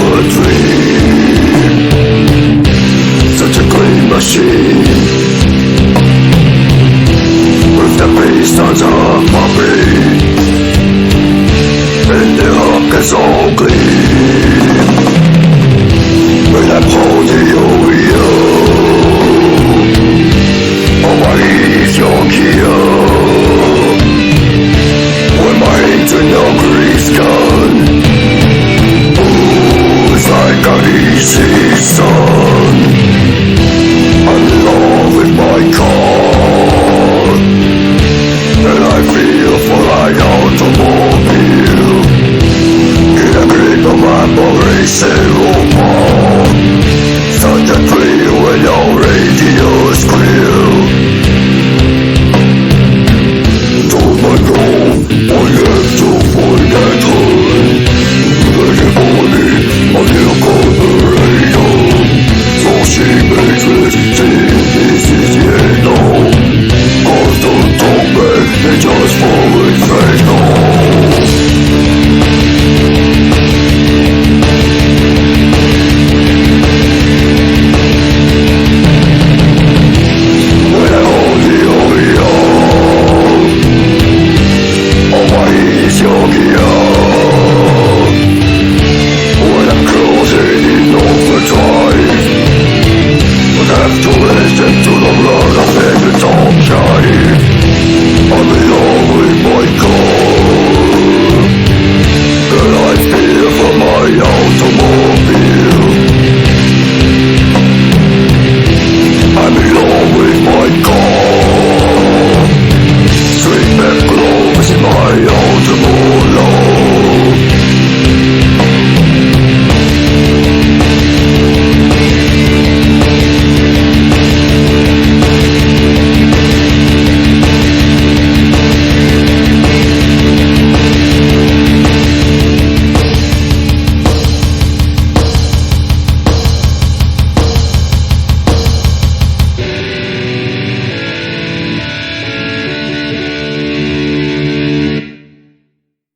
of a dream. Such a clean machine, with the pistons of puppy, and the hook is all clean. When I'm holding you, oh my is your kill. When my hatred no grease gun, it's like an easy sun. I'm in love with my car, and I feel for like automobile. In a grip of my racing